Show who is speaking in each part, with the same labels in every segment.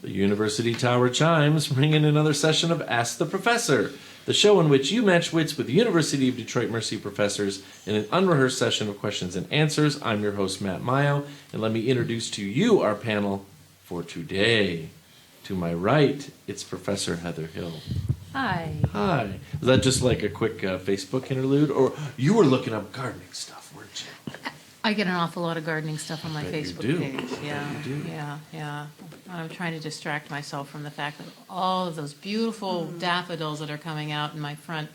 Speaker 1: The University Tower chimes bring in another session of Ask the Professor, the show in which you match wits with University of Detroit Mercy professors in an unrehearsed session of questions and answers. I'm your host, Matt Mayo, and let me introduce to you our panel for today. To my right, it's Professor Heather Hill.
Speaker 2: Hi.
Speaker 1: Hi. Was that just like a quick Facebook interlude? Or you were looking up gardening stuff, weren't you?
Speaker 2: I get an awful lot of gardening stuff on my Facebook page. Yeah,
Speaker 1: You do.
Speaker 2: yeah. I'm trying to distract myself from the fact that all of those beautiful daffodils that are coming out in my front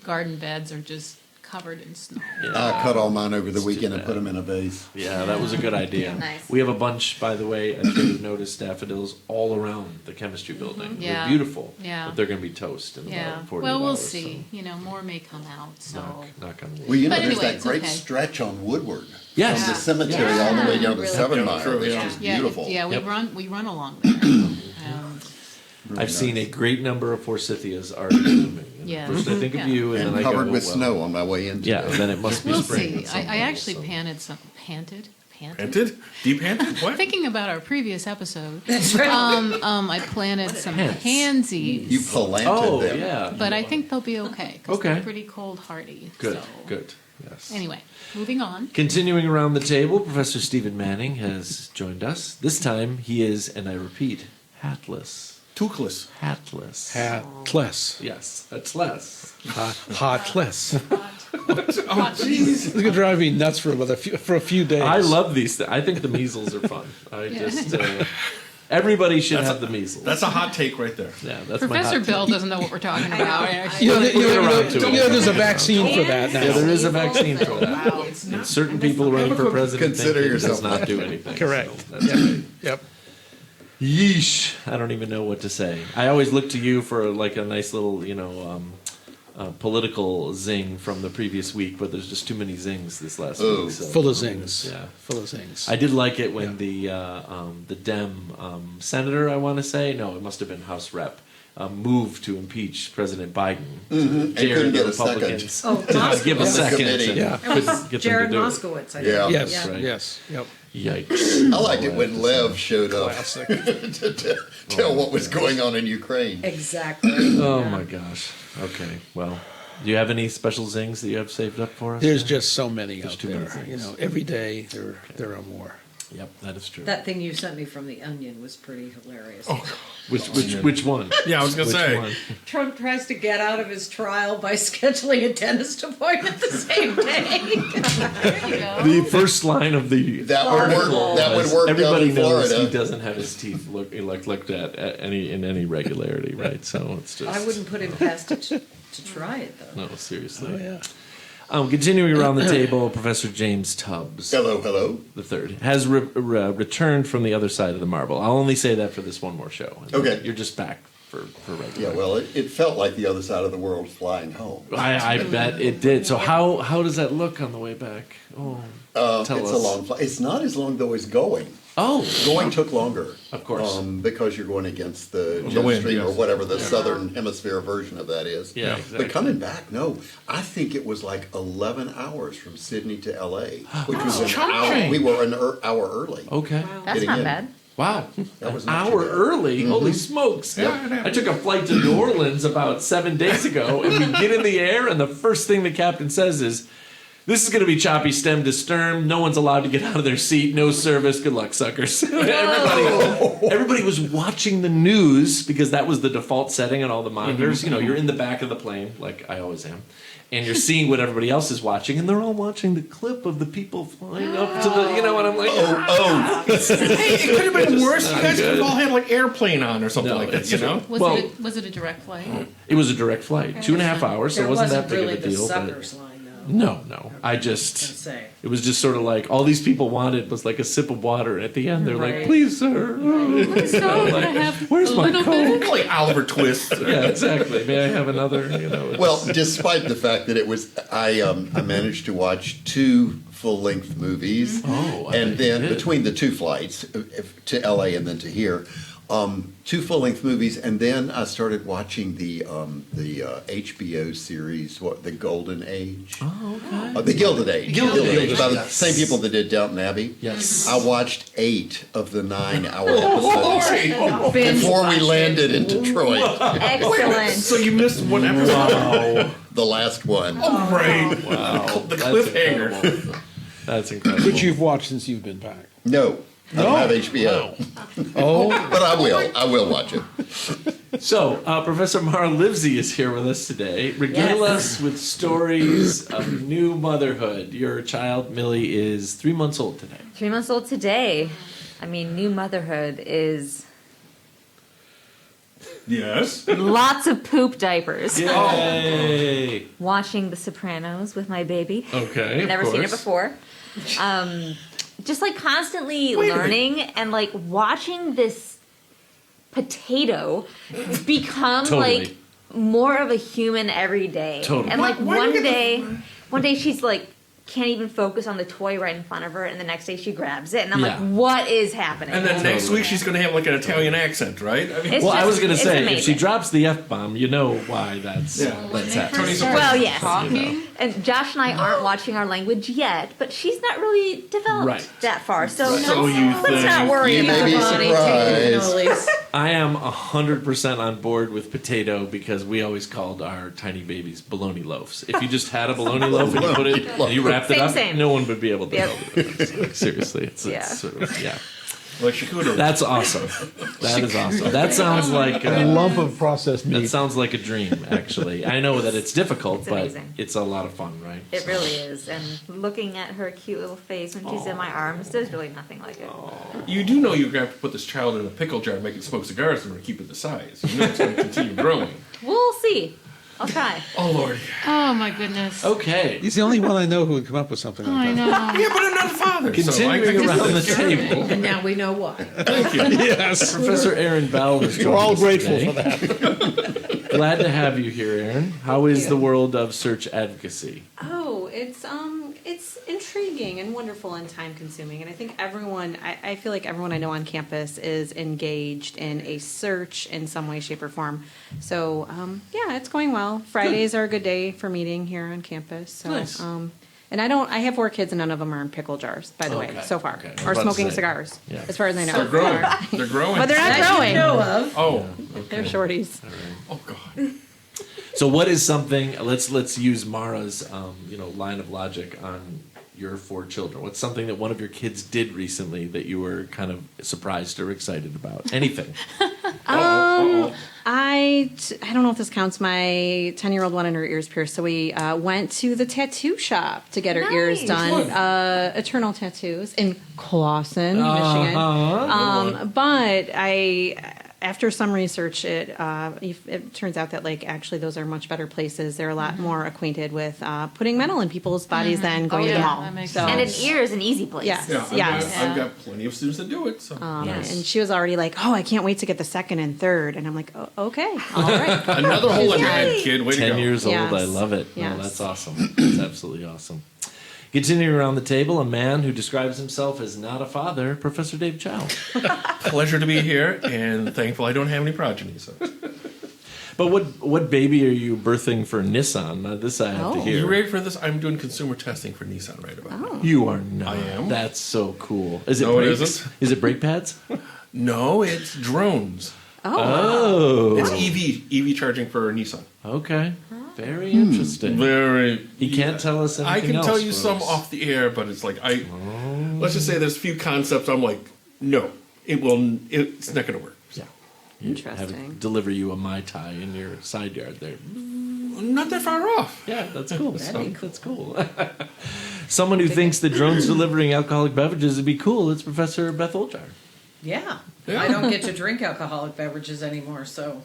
Speaker 2: garden beds are just covered in snow.
Speaker 1: Yeah.
Speaker 3: I cut all mine over the
Speaker 1: It's
Speaker 3: weekend
Speaker 1: too
Speaker 3: and
Speaker 1: bad.
Speaker 3: put them in a vase.
Speaker 1: Yeah, that was a good idea.
Speaker 2: Nice.
Speaker 1: We have a bunch, by the way, I should have noticed daffodils all around the chemistry building.
Speaker 2: Yeah.
Speaker 1: They're beautiful.
Speaker 2: Yeah.
Speaker 1: But they're going to be toast in
Speaker 2: Yeah.
Speaker 1: about 48
Speaker 2: Well, we'll
Speaker 1: hours.
Speaker 2: see. You know, more may come out. So.
Speaker 1: Knock on wood.
Speaker 3: Well, you know,
Speaker 2: But
Speaker 3: there's
Speaker 2: anyway,
Speaker 3: that
Speaker 2: it's
Speaker 3: great
Speaker 2: okay.
Speaker 3: stretch on Woodward.
Speaker 1: Yes.
Speaker 3: From the cemetery
Speaker 2: Yeah.
Speaker 3: all the way down to
Speaker 2: Really
Speaker 3: 7
Speaker 2: good.
Speaker 3: Mile.
Speaker 4: True,
Speaker 3: It's
Speaker 4: yeah.
Speaker 3: just
Speaker 2: Yeah,
Speaker 3: beautiful.
Speaker 2: yeah.
Speaker 1: Yep.
Speaker 2: We run along there.
Speaker 3: Really
Speaker 1: I've seen a
Speaker 3: nice.
Speaker 1: great number of forsythias already blooming. And
Speaker 2: Yeah.
Speaker 1: First I think of you, and,
Speaker 3: And
Speaker 1: then I
Speaker 3: covered
Speaker 1: go,
Speaker 3: with
Speaker 1: well,
Speaker 3: snow on my way into
Speaker 1: Yeah,
Speaker 3: it.
Speaker 1: then it must be
Speaker 2: We'll
Speaker 1: spring.
Speaker 2: see.
Speaker 1: at some
Speaker 2: I
Speaker 1: point,
Speaker 2: actually
Speaker 1: so.
Speaker 2: panted.
Speaker 4: Panted? Deep panted? What?
Speaker 2: Thinking about our previous episode,
Speaker 5: That's right.
Speaker 2: I planted some
Speaker 1: Pants?
Speaker 2: pansies.
Speaker 3: You planted
Speaker 1: Oh,
Speaker 3: them.
Speaker 1: yeah.
Speaker 2: But I think they'll be okay because
Speaker 1: Okay.
Speaker 2: they're pretty cold hardy.
Speaker 1: Good,
Speaker 2: So.
Speaker 1: good. Yes.
Speaker 2: Anyway, moving on.
Speaker 1: Continuing around the table, Professor Stephen Manning has joined us. This time he is, and I repeat, hatless.
Speaker 4: Toothless.
Speaker 1: Hatless.
Speaker 6: Hatless.
Speaker 1: Yes, that's less.
Speaker 6: Hotless.
Speaker 4: Oh, jeez.
Speaker 6: It's going to drive me nuts for a few days.
Speaker 1: I love these things. I think the measles are fun. I just everybody should have the measles.
Speaker 4: That's a hot take right there.
Speaker 1: Yeah, that's my
Speaker 2: Professor
Speaker 1: hot
Speaker 2: Bill
Speaker 1: take.
Speaker 2: doesn't know what we're talking about.
Speaker 6: You know,
Speaker 1: We'll get around to it.
Speaker 6: there's a vaccine for that now.
Speaker 1: Yeah, there is a vaccine for that. And certain people running for president
Speaker 3: Consider
Speaker 1: think it does
Speaker 3: yourself
Speaker 1: not do anything.
Speaker 6: Correct.
Speaker 1: So that's right.
Speaker 6: Yep.
Speaker 1: Yeesh. I don't even know what to say. I always look to you for like a nice little, political zing from the previous week, but there's just too many zings this last
Speaker 3: Oh.
Speaker 1: week. So.
Speaker 6: Full of zings.
Speaker 1: Yeah.
Speaker 6: Full of zings.
Speaker 1: I did like it when the Dem senator, I want to say, no, it must have been House Rep, moved to impeach President Biden.
Speaker 3: And
Speaker 1: Dared
Speaker 3: couldn't
Speaker 1: the
Speaker 3: get a second.
Speaker 1: Republicans
Speaker 5: Oh,
Speaker 1: to not give a
Speaker 3: On the
Speaker 1: second.
Speaker 3: committee.
Speaker 1: and
Speaker 6: Yeah.
Speaker 1: couldn't get
Speaker 5: Jared
Speaker 1: them to do
Speaker 5: Moskowitz, I think.
Speaker 3: Yeah.
Speaker 6: Yes.
Speaker 1: right.
Speaker 6: Yes. Yep.
Speaker 1: it. Yikes.
Speaker 3: I liked it when Lev showed up
Speaker 6: Classic.
Speaker 3: to tell what was going on in Ukraine.
Speaker 5: Exactly.
Speaker 1: Oh my gosh. Okay. Well, do you have any special zings that you have saved up for us?
Speaker 6: There's just so many
Speaker 1: There's
Speaker 6: out
Speaker 1: too many
Speaker 6: there.
Speaker 1: things.
Speaker 6: Every day there are more.
Speaker 1: Yep, that is true.
Speaker 5: That thing you sent me from The Onion was pretty hilarious.
Speaker 1: Which one?
Speaker 4: Yeah, I was going
Speaker 1: Which
Speaker 4: to say.
Speaker 1: one?
Speaker 5: Trump tries to get out of his trial by scheduling a dentist appointment the same day.
Speaker 2: There you go.
Speaker 1: The first line of the
Speaker 3: That would
Speaker 1: article
Speaker 3: work. That would
Speaker 1: was,
Speaker 3: work down
Speaker 1: everybody
Speaker 3: in
Speaker 1: knows
Speaker 3: Florida.
Speaker 1: he doesn't have his teeth looked at any regularity, right? So it's just
Speaker 5: I wouldn't put him past it to try it, though.
Speaker 1: no, seriously.
Speaker 6: Oh yeah.
Speaker 1: Continuing around the table, Professor James Tubbs,
Speaker 3: Hello.
Speaker 1: the third, has returned from the other side of the marble. I'll only say that for this one more show. And
Speaker 3: Okay.
Speaker 1: You're just back for regular.
Speaker 3: Yeah, well, it felt like the other side of the world flying home.
Speaker 1: I bet it did. So how does that look on the way back? Oh,
Speaker 3: It's
Speaker 1: tell
Speaker 3: a
Speaker 1: us.
Speaker 3: long flight. It's not as long though as going.
Speaker 1: Oh,
Speaker 3: Going took longer.
Speaker 1: Of course.
Speaker 3: Because you're going against the jet
Speaker 4: wind,
Speaker 3: stream or
Speaker 4: yes.
Speaker 3: whatever the southern hemisphere version of that is.
Speaker 1: Yeah, exactly.
Speaker 3: But coming back, no. I think it was like 11 hours from Sydney to L.A., which was an hour. We were an hour early.
Speaker 1: okay.
Speaker 2: That's
Speaker 3: Getting
Speaker 2: not
Speaker 3: in.
Speaker 2: bad.
Speaker 1: Wow,
Speaker 3: That was
Speaker 1: an
Speaker 3: not too
Speaker 1: hour
Speaker 3: bad.
Speaker 1: early. Holy smokes! I took a flight to New Orleans about 7 days ago, and we get in the air, and the first thing the captain says is, "This is going to be choppy stem to stern. No one's allowed to get out of their seat. No service. Good luck, suckers." Everybody was watching the news because that was the default setting on all the monitors. You know, you're in the back of the plane, like I always am. And you're seeing what everybody else is watching, and they're all watching the clip of the people flying up to the, and I'm like,
Speaker 4: Hey, it could have been worse. You guys could
Speaker 1: good.
Speaker 4: have all had like airplane on or something
Speaker 1: No,
Speaker 4: like that,
Speaker 1: it's-
Speaker 4: you know?
Speaker 2: Was it a direct flight?
Speaker 1: It was a direct flight, 2.5 hours, so
Speaker 5: There
Speaker 1: it wasn't that big
Speaker 5: really
Speaker 1: of a
Speaker 5: the
Speaker 1: deal. But
Speaker 5: suckers line, though.
Speaker 1: no, I
Speaker 5: I was
Speaker 1: just,
Speaker 5: gonna say.
Speaker 1: it was just sort of like all these people wanted was like a sip of water, and at the end they're like,
Speaker 5: Right.
Speaker 1: "Please, sir."
Speaker 2: So can I have
Speaker 1: Where's
Speaker 2: a
Speaker 1: my
Speaker 2: little
Speaker 1: Coke?
Speaker 2: bit?
Speaker 4: Like Oliver Twist.
Speaker 1: Yeah, exactly. May I have another? It's-
Speaker 3: Well, despite the fact that it was, I managed to watch 2 full-length movies,
Speaker 1: Oh, I bet
Speaker 3: and
Speaker 1: you
Speaker 3: then
Speaker 1: did.
Speaker 3: between the 2 flights to LA and then to here, 2 full-length movies, and then I started watching the HBO series, The Golden Age.
Speaker 1: Oh, okay.
Speaker 3: The Gilded Age.
Speaker 1: Gilded Age,
Speaker 3: About the
Speaker 1: yes.
Speaker 3: same people that did Downton Abbey.
Speaker 1: Yes.
Speaker 3: I watched 8 of the 9-hour episodes
Speaker 5: Binge
Speaker 3: before we
Speaker 5: watch it.
Speaker 3: landed in Detroit.
Speaker 7: Excellent.
Speaker 4: So you missed one episode.
Speaker 3: The last one.
Speaker 4: Oh, right.
Speaker 1: Wow.
Speaker 4: The
Speaker 1: That's
Speaker 4: cliffhanger.
Speaker 1: incredible. That's incredible.
Speaker 6: Which you've watched since you've been back.
Speaker 3: No, I don't have HBO.
Speaker 6: Oh,
Speaker 3: But I will. I will watch it.
Speaker 1: So, Professor Mara Livezey is here with us today. Regale us with stories of new motherhood. Your child, Millie, is 3 months old today.
Speaker 7: 3 months old today. I mean, new motherhood is
Speaker 4: Yes.
Speaker 7: lots of poop diapers.
Speaker 1: Yay!
Speaker 7: Watching The Sopranos with my baby.
Speaker 1: Okay, of
Speaker 7: Never seen it
Speaker 1: course.
Speaker 7: before. Just like constantly learning and like watching this potato become
Speaker 1: Totally.
Speaker 7: like more of a human every day.
Speaker 1: Totally.
Speaker 7: And like
Speaker 4: Why do you get
Speaker 7: one day she's like can't even focus on the toy right in front of her, and the next day she grabs it, and I'm
Speaker 1: Yeah.
Speaker 7: like, what is happening?
Speaker 4: And then next
Speaker 1: Totally.
Speaker 4: week she's going to have like an Italian accent, right? I mean,
Speaker 7: It's
Speaker 1: Well, I
Speaker 7: just-
Speaker 1: was going to
Speaker 7: it's
Speaker 1: say, if she
Speaker 7: amazing.
Speaker 1: drops the F-bomb, you know why that's happening.
Speaker 4: Tony's
Speaker 7: Well, yes.
Speaker 2: Talking.
Speaker 7: And Josh and I aren't watching our language yet, but she's not really developed
Speaker 1: Right.
Speaker 7: that far. So,
Speaker 4: So you
Speaker 7: let's
Speaker 4: think
Speaker 7: not worry
Speaker 3: you
Speaker 7: about
Speaker 3: may be
Speaker 7: it.
Speaker 5: Bonnie
Speaker 3: surprised.
Speaker 5: taking cannolis.
Speaker 1: I am 100% on board with potato because we always called our tiny babies bologna loaves. If you just had a bologna loaf and you put it, and you wrapped it
Speaker 7: Same,
Speaker 1: up,
Speaker 7: same.
Speaker 1: no one would be able to
Speaker 7: Yep.
Speaker 1: tell the difference. Like, seriously, it's
Speaker 7: Yeah.
Speaker 1: sort of, yeah.
Speaker 4: like charcuterie.
Speaker 1: That's awesome. That is awesome. That sounds like
Speaker 6: a lump of processed
Speaker 1: that
Speaker 6: meat.
Speaker 1: sounds like a dream. Actually, I know that it's difficult,
Speaker 7: It's
Speaker 1: but
Speaker 7: amazing.
Speaker 1: it's a lot of fun, right?
Speaker 7: It really is. And looking at her cute little face when she's in my arms, there's really nothing like it.
Speaker 4: You do know you're going to have to put this child in a pickle jar and make it smoke cigars in order to keep it the size. You know it's going to continue growing.
Speaker 7: We'll see. I'll try.
Speaker 4: Oh, Lord.
Speaker 2: Oh my goodness.
Speaker 1: Okay.
Speaker 6: He's the only one I know who would come up with something like
Speaker 2: I
Speaker 6: that.
Speaker 2: know.
Speaker 4: Yeah, but I'm not a father. so I
Speaker 1: Continuing
Speaker 4: can
Speaker 1: around the
Speaker 4: do
Speaker 1: table,
Speaker 5: And now we know why.
Speaker 4: Thank you.
Speaker 6: Yes.
Speaker 1: Professor Erin Bell is
Speaker 6: We're
Speaker 1: joining
Speaker 6: all
Speaker 1: us
Speaker 6: grateful
Speaker 1: today.
Speaker 6: for that.
Speaker 1: Glad to have you here, Erin. How is the world of search advocacy?
Speaker 8: Oh, it's intriguing and wonderful and time consuming. And I think everyone, I feel like everyone I know on campus is engaged in a search in some way, shape, or form. So yeah, it's going well. Fridays are a good day for meeting here on campus. So,
Speaker 1: Nice.
Speaker 8: and I have 4 kids and none of them are in pickle jars, by the way,
Speaker 1: Okay,
Speaker 8: so far,
Speaker 1: okay. I was
Speaker 8: or
Speaker 1: about to
Speaker 8: smoking
Speaker 1: say,
Speaker 8: cigars,
Speaker 1: yeah.
Speaker 8: as far as I know.
Speaker 4: They're growing. They're growing.
Speaker 8: But they're not
Speaker 5: That
Speaker 8: growing.
Speaker 5: you know of.
Speaker 4: Oh.
Speaker 8: They're shorties.
Speaker 4: Oh, God.
Speaker 1: So, what is something? Let's use Mara's line of logic on your 4 children. What's something that one of your kids did recently that you were kind of surprised or excited about? Anything?
Speaker 8: I don't know if this counts. My 10-year-old wanted her ears pierced, so we went to the tattoo shop to get her ears
Speaker 7: Nice.
Speaker 8: done. Eternal Tattoos in Clawson, Michigan. But after some research, it turns out that actually those are much better places. They're a lot more acquainted with putting metal in people's bodies than going to the
Speaker 2: yeah,
Speaker 8: mall.
Speaker 2: that makes
Speaker 8: So-
Speaker 2: sense.
Speaker 7: And an ear is an easy place.
Speaker 8: Yes.
Speaker 4: Yeah,
Speaker 8: Yes.
Speaker 4: I've got plenty of students that do it. So.
Speaker 8: And she was already like, "Oh, I can't wait to get the second and third." And I'm like, "Oh, okay, all right."
Speaker 4: Another hole in your head, kid. Way to
Speaker 1: 10
Speaker 4: go.
Speaker 1: years old.
Speaker 8: Yes.
Speaker 1: I love it. No,
Speaker 8: Yes.
Speaker 1: that's awesome. That's absolutely awesome. Continuing around the table, a man who describes himself as not a father, Professor Dave Chow.
Speaker 4: Pleasure to be here, and thankful I don't have any progeny. So.
Speaker 1: But what baby are you birthing for Nissan? This I have to
Speaker 8: Oh.
Speaker 1: hear.
Speaker 4: You ready for this? I'm doing consumer testing for Nissan right about now.
Speaker 1: You are not.
Speaker 4: I am.
Speaker 1: That's so cool. Is it
Speaker 4: No, it
Speaker 1: brakes?
Speaker 4: isn't.
Speaker 1: Is it brake pads?
Speaker 4: No, it's drones.
Speaker 1: Oh.
Speaker 4: It's EV charging for Nissan.
Speaker 1: Okay. Very interesting.
Speaker 4: Very.
Speaker 1: He can't tell us anything
Speaker 4: I can
Speaker 1: else,
Speaker 4: tell you
Speaker 1: folks.
Speaker 4: some off the air, but it's like let's just say there's a few concepts I'm like, no, it's not going to work.
Speaker 1: Yeah.
Speaker 8: Interesting.
Speaker 1: Have deliver you a Mai Tai in your side yard there.
Speaker 4: Not that far off.
Speaker 1: Yeah, that's cool. That's cool. Someone who thinks that drones delivering alcoholic beverages would be cool, it's Professor Beth Oljar.
Speaker 5: Yeah.
Speaker 4: Yeah.
Speaker 5: I don't get to drink alcoholic beverages anymore, so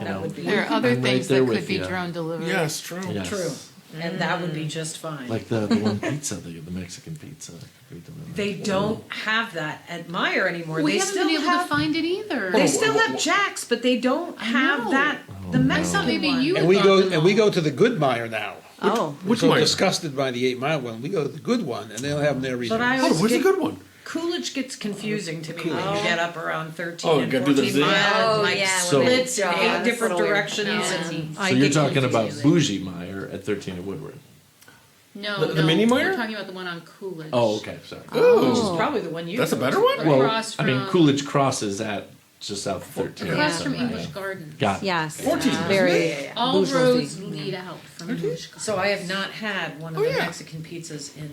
Speaker 5: that would be
Speaker 2: There are other
Speaker 1: I'm right
Speaker 2: things
Speaker 1: there
Speaker 2: that
Speaker 1: with
Speaker 2: could be
Speaker 1: you.
Speaker 2: drone delivered.
Speaker 4: Yes, true.
Speaker 1: Yes.
Speaker 5: true. And that would be just fine.
Speaker 1: Like the one pizza, the Mexican pizza. that could be delivered.
Speaker 5: They don't have that at Meyer anymore.
Speaker 2: We
Speaker 5: they
Speaker 2: haven't
Speaker 5: still
Speaker 2: been able
Speaker 5: have
Speaker 2: to find it either.
Speaker 5: they still have Jack's, but they don't have
Speaker 2: know.
Speaker 5: that the
Speaker 2: I
Speaker 5: Mexican
Speaker 2: thought maybe
Speaker 5: one.
Speaker 2: you
Speaker 6: And
Speaker 2: had
Speaker 6: we
Speaker 2: bought
Speaker 6: go
Speaker 2: them
Speaker 6: and we
Speaker 2: all.
Speaker 6: go to the good Meyer now.
Speaker 8: Oh,
Speaker 6: We're
Speaker 4: Which
Speaker 6: so
Speaker 4: Meyer?
Speaker 6: disgusted by the 8 Mile one. We go to the good one, and they'll have them there
Speaker 5: But
Speaker 6: reserved.
Speaker 5: I
Speaker 4: Oh,
Speaker 5: always
Speaker 4: where's the
Speaker 5: get
Speaker 4: good one?
Speaker 5: Coolidge gets confusing to me when you get up around 13
Speaker 4: Oh,
Speaker 5: and
Speaker 4: you gotta do the
Speaker 5: 14
Speaker 4: zig.
Speaker 5: miles,
Speaker 7: Oh,
Speaker 5: like
Speaker 7: yeah,
Speaker 1: So-
Speaker 5: splits in
Speaker 7: when they
Speaker 5: 8
Speaker 7: jog,
Speaker 5: different
Speaker 7: that's a little
Speaker 5: directions.
Speaker 7: weird.
Speaker 5: And
Speaker 1: So
Speaker 5: I
Speaker 1: you're
Speaker 5: get
Speaker 1: talking about
Speaker 5: confused.
Speaker 1: Bougie Meyer at 13 and Woodward.
Speaker 2: No,
Speaker 4: The mini Meyer?
Speaker 2: We're talking about the one on Coolidge.
Speaker 1: Oh, okay, sorry.
Speaker 5: Which
Speaker 4: Oh,
Speaker 5: is probably the one you
Speaker 4: that's a
Speaker 5: go
Speaker 4: better
Speaker 5: to.
Speaker 4: one.
Speaker 1: Well,
Speaker 2: Across
Speaker 1: I mean,
Speaker 2: from-
Speaker 1: Coolidge crosses at just south of 13.
Speaker 2: Across
Speaker 1: so-
Speaker 2: from English Gardens.
Speaker 1: Got it.
Speaker 8: Yes.
Speaker 4: 14.
Speaker 8: Very
Speaker 2: All
Speaker 8: bourgeoisie.
Speaker 2: roads lead out from English Gardens.
Speaker 5: So I have not had one of the
Speaker 4: yeah.
Speaker 5: Mexican pizzas in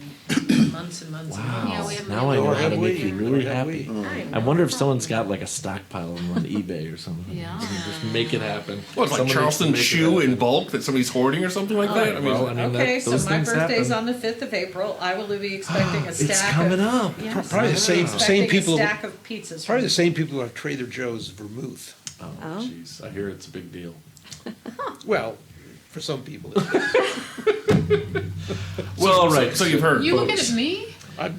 Speaker 5: months and months and
Speaker 1: Wow.
Speaker 5: months.
Speaker 2: Yeah, we have
Speaker 1: Now I know
Speaker 6: Nor
Speaker 1: how
Speaker 6: have
Speaker 1: to
Speaker 6: we.
Speaker 1: make you really
Speaker 6: Nor have
Speaker 1: happy.
Speaker 6: we.
Speaker 1: I wonder if someone's got like a stockpile of them on eBay or something.
Speaker 2: Yeah.
Speaker 1: Just make it happen.
Speaker 4: Well, it's like
Speaker 1: Someone needs to
Speaker 4: Charleston
Speaker 1: make it
Speaker 4: Chew
Speaker 1: happen.
Speaker 4: in bulk that somebody's hoarding or something like that. I mean,
Speaker 1: Well, I mean,
Speaker 5: Okay,
Speaker 1: that,
Speaker 5: so
Speaker 1: those
Speaker 5: my
Speaker 1: things
Speaker 5: birthday's
Speaker 1: happen.
Speaker 5: on the 5th of April. I will be expecting a stack
Speaker 1: It's coming
Speaker 5: of...
Speaker 1: up.
Speaker 5: Yes,
Speaker 6: Probably the same
Speaker 5: expecting
Speaker 6: people.
Speaker 5: a stack of pizzas.
Speaker 6: Probably
Speaker 5: from
Speaker 6: the same people who have Trader Joe's vermouth.
Speaker 1: Oh,
Speaker 8: Oh.
Speaker 1: jeez. I hear it's a big deal.
Speaker 6: Well, for some people.
Speaker 1: Well, all right.
Speaker 4: So you've heard.
Speaker 2: You looking
Speaker 1: folks.
Speaker 2: at me?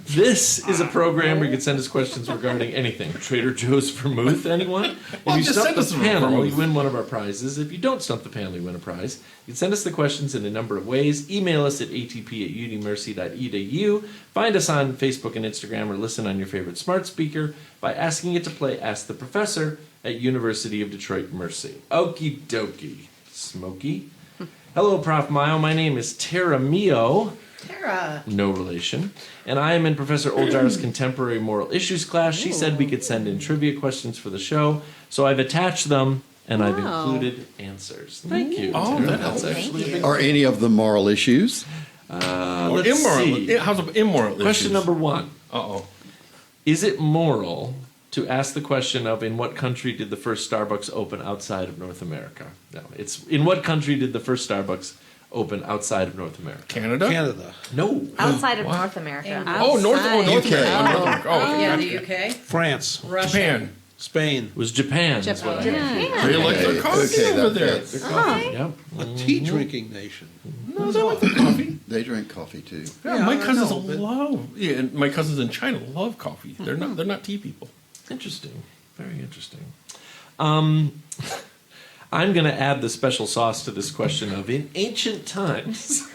Speaker 1: This is a program where you can send us questions regarding anything. Trader Joe's vermouth, anyone? If
Speaker 4: Well,
Speaker 1: you
Speaker 4: just
Speaker 1: stump
Speaker 4: send
Speaker 1: the
Speaker 4: us some
Speaker 1: panel,
Speaker 4: vermouth.
Speaker 1: you win one of our prizes. If you don't stump the panel, you win a prize. You can send us the questions in a number of ways. Email us at atp@udmercy.edu. Find us on Facebook and Instagram, or listen on your favorite smart speaker by asking it to play Ask the Professor at University of Detroit Mercy. Okie dokie. Smokey. Hello, Prof. Mile. My name is Tara Mio.
Speaker 5: Tara.
Speaker 1: No relation. And I am in Professor Oljar's contemporary moral issues class. She said we could send in trivia questions for the show, so I've attached them and I've
Speaker 8: Wow.
Speaker 1: included answers. Thank you.
Speaker 4: Oh,
Speaker 1: Tara.
Speaker 4: that
Speaker 1: That's
Speaker 4: helps.
Speaker 1: actually a big
Speaker 3: Are any of them moral issues?
Speaker 4: Or
Speaker 1: let's
Speaker 4: immoral.
Speaker 1: see.
Speaker 4: How's about immoral?
Speaker 1: Question number one.
Speaker 4: Uh-oh.
Speaker 1: Is it moral to ask the question of in what country did the first Starbucks open outside of North America? No, it's in what country did the first Starbucks open outside of North America?
Speaker 4: Canada?
Speaker 6: Canada.
Speaker 1: No.
Speaker 7: Outside of North America.
Speaker 4: Oh, North
Speaker 8: Outside.
Speaker 4: America.
Speaker 3: UK.
Speaker 4: North America. Oh, okay.
Speaker 5: Yeah,
Speaker 4: Gotcha.
Speaker 5: the UK.
Speaker 6: France.
Speaker 5: Russia.
Speaker 4: Japan.
Speaker 6: Spain.
Speaker 1: It was Japan. Is what I heard.
Speaker 7: Yeah.
Speaker 4: They like their coffee
Speaker 3: Okay,
Speaker 4: over
Speaker 3: that
Speaker 4: there.
Speaker 3: fits.
Speaker 1: Yep.
Speaker 6: A tea drinking nation.
Speaker 4: No, they like their coffee.
Speaker 3: They drink coffee too.
Speaker 4: Yeah,
Speaker 6: Yeah,
Speaker 4: my
Speaker 6: I
Speaker 4: cousins
Speaker 6: know, but-
Speaker 4: love. Yeah, and my cousins in China love coffee. They're not. They're not tea people.
Speaker 1: Interesting. Very interesting. I'm going to add the special sauce to this question of in ancient times,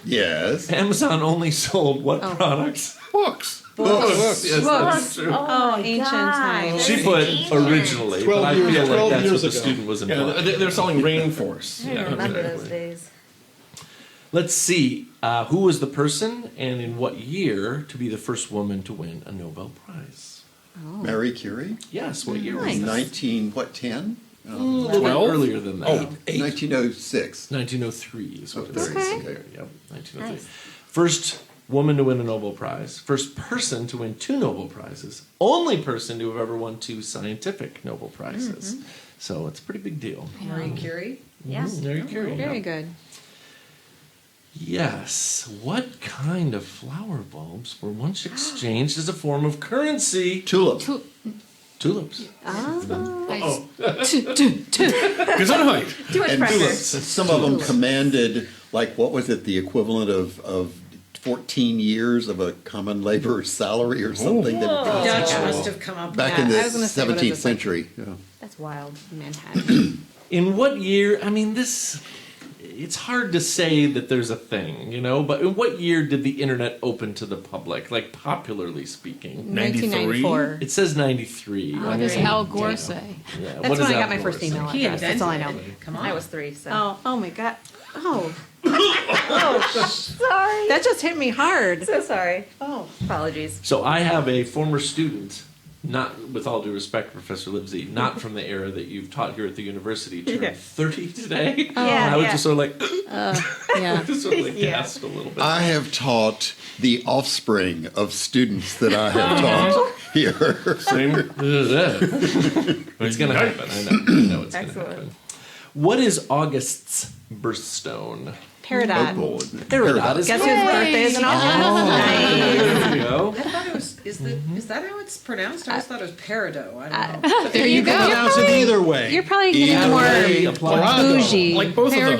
Speaker 3: Yes.
Speaker 1: Amazon only sold what products?
Speaker 4: Books.
Speaker 3: Books.
Speaker 1: Yes, that's true.
Speaker 8: Oh, ancient times.
Speaker 1: She put originally, but I
Speaker 6: 12
Speaker 1: feel
Speaker 6: years-
Speaker 1: like
Speaker 6: 12
Speaker 1: that's what
Speaker 6: years
Speaker 1: the
Speaker 6: ago.
Speaker 1: student was
Speaker 4: Yeah,
Speaker 1: implying.
Speaker 4: they're selling rainforest.
Speaker 7: I
Speaker 1: Yeah,
Speaker 7: remember
Speaker 1: exactly.
Speaker 7: those days.
Speaker 1: Let's see. Who was the person and in what year to be the first woman to win a Nobel Prize?
Speaker 3: Marie Curie.
Speaker 1: Yes, what year
Speaker 8: Nice.
Speaker 1: was that?
Speaker 3: 1910?
Speaker 1: A little bit
Speaker 4: 12?
Speaker 1: earlier than that.
Speaker 4: Oh,
Speaker 3: 1906.
Speaker 1: 1903 is what it says
Speaker 3: Okay.
Speaker 1: here. Yep, 1903.
Speaker 7: Nice.
Speaker 1: First woman to win a Nobel Prize. First person to win 2 Nobel Prizes. Only person to have ever won 2 scientific Nobel Prizes. So it's a pretty big deal.
Speaker 5: Marie Curie.
Speaker 7: Yes.
Speaker 1: Marie Curie.
Speaker 8: Very
Speaker 1: yeah.
Speaker 8: good.
Speaker 1: Yes. What kind of flower bulbs were once exchanged as a form of currency?
Speaker 3: Tulip.
Speaker 1: Tulips.
Speaker 8: Oh.
Speaker 4: Gesundheit.
Speaker 7: Too much
Speaker 3: And
Speaker 7: pressure.
Speaker 3: tulips. Some of them commanded, like, what was it, the equivalent of 14 years of a common laborer's salary or something? They were-
Speaker 5: Dutch must have come up
Speaker 3: Back
Speaker 8: Yeah,
Speaker 3: in the
Speaker 8: I was gonna say, what is
Speaker 3: 17th
Speaker 8: this, like-
Speaker 3: century. Yeah.
Speaker 7: That's wild.
Speaker 8: Manhattan.
Speaker 1: In what year? I mean, it's hard to say that there's a thing, but in what year did the internet open to the public, like popularly speaking?
Speaker 8: 1994.
Speaker 1: It says 93.
Speaker 2: What does Al Gore say?
Speaker 1: Yeah,
Speaker 8: That's
Speaker 1: what
Speaker 8: when
Speaker 1: does
Speaker 8: I got
Speaker 1: Al
Speaker 8: my
Speaker 1: Gore
Speaker 8: first
Speaker 1: say?
Speaker 8: email
Speaker 5: He
Speaker 8: address. That's all I know.
Speaker 5: invented it. Come on.
Speaker 7: I was 3, so.
Speaker 8: Oh my god. Oh,
Speaker 7: Sorry.
Speaker 8: that just hit me hard.
Speaker 7: So sorry.
Speaker 8: Oh.
Speaker 7: Apologies.
Speaker 1: So I have a former student, not with all due respect, Professor Livezey, not from the era that you've taught here at the university, turned
Speaker 7: Yeah.
Speaker 1: 30 today.
Speaker 7: Yeah,
Speaker 1: And I was
Speaker 7: yeah.
Speaker 1: just sort of like,
Speaker 8: Yeah.
Speaker 1: just sort of like
Speaker 7: Yeah.
Speaker 1: gasped a little bit.
Speaker 3: I have taught the offspring of students that I have taught here.
Speaker 4: Same.
Speaker 1: It's going to happen. I know it's going to
Speaker 7: Excellent.
Speaker 1: happen. What is August's birthstone?
Speaker 8: Peridot.
Speaker 1: Peridot is
Speaker 8: Guess whose birthday is in August?
Speaker 1: There you go.
Speaker 5: I thought it was. Is that how it's pronounced? I always thought it was peridot. I don't know.
Speaker 2: There you go.
Speaker 6: Pronounce it either way.
Speaker 8: You're probably getting
Speaker 3: Either
Speaker 8: more
Speaker 3: way
Speaker 1: applies.
Speaker 8: bougie.
Speaker 4: Like both of those.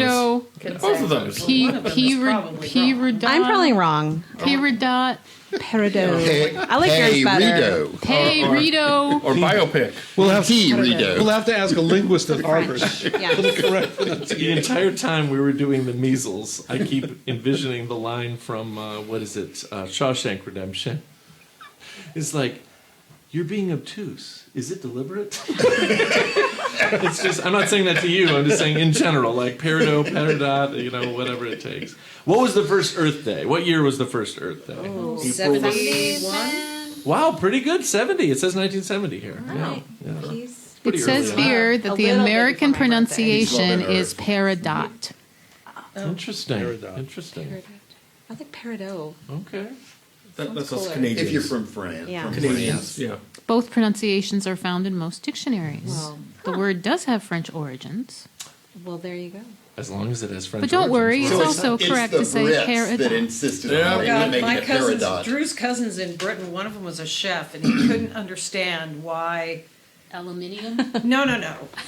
Speaker 2: Peridot,
Speaker 4: Both of those.
Speaker 5: One of them is probably
Speaker 2: Peridot.
Speaker 8: I'm probably wrong.
Speaker 2: Peridot.
Speaker 8: Peridot. I like yours better.
Speaker 3: Rido.
Speaker 2: Peridot.
Speaker 4: Or biopic.
Speaker 6: We'll have
Speaker 3: He
Speaker 6: to,
Speaker 3: Rido.
Speaker 6: we'll have to ask a linguist at Harvard
Speaker 8: Yeah.
Speaker 6: for the correct pronunciation.
Speaker 1: The entire time we were doing the measles, I keep envisioning the line from, Shawshank Redemption. It's like, you're being obtuse. Is it deliberate? It's just, I'm not saying that to you. I'm just saying in general, like peridot, peridot, whatever it takes. What was the first Earth Day? What year was the first Earth Day?
Speaker 5: Oh, 71?
Speaker 1: Wow, pretty good. 70. It says 1970 here.
Speaker 7: Right.
Speaker 1: Yeah.
Speaker 7: He's
Speaker 1: Pretty
Speaker 2: It says
Speaker 1: early on.
Speaker 2: here
Speaker 8: A
Speaker 2: that the
Speaker 8: little bit
Speaker 2: American
Speaker 8: before my birthday.
Speaker 2: pronunciation
Speaker 3: He's loving
Speaker 2: is
Speaker 3: Earth.
Speaker 2: peridot.
Speaker 1: Interesting.
Speaker 6: Peridot.
Speaker 1: Interesting.
Speaker 8: I think peridot.
Speaker 1: Okay.
Speaker 4: That's
Speaker 8: cooler.
Speaker 4: us Canadians.
Speaker 3: If you're from France.
Speaker 7: Yeah.
Speaker 3: From
Speaker 4: Canadians,
Speaker 3: France.
Speaker 4: yeah.
Speaker 2: Both pronunciations are found in most dictionaries.
Speaker 8: Well,
Speaker 2: The word does have French origins.
Speaker 8: well, there you go.
Speaker 1: As long as it has French
Speaker 2: But don't worry,
Speaker 1: origins.
Speaker 2: it's
Speaker 3: So
Speaker 2: also correct
Speaker 3: the
Speaker 2: to say
Speaker 3: Brits
Speaker 2: peridot.
Speaker 3: that insisted
Speaker 4: Yeah.
Speaker 3: on
Speaker 5: God,
Speaker 3: making
Speaker 5: my
Speaker 3: it
Speaker 5: cousins,
Speaker 3: peridot.
Speaker 5: Drew's cousins in Britain, one of them was a chef, and he couldn't understand why.
Speaker 2: Aluminium?
Speaker 5: No.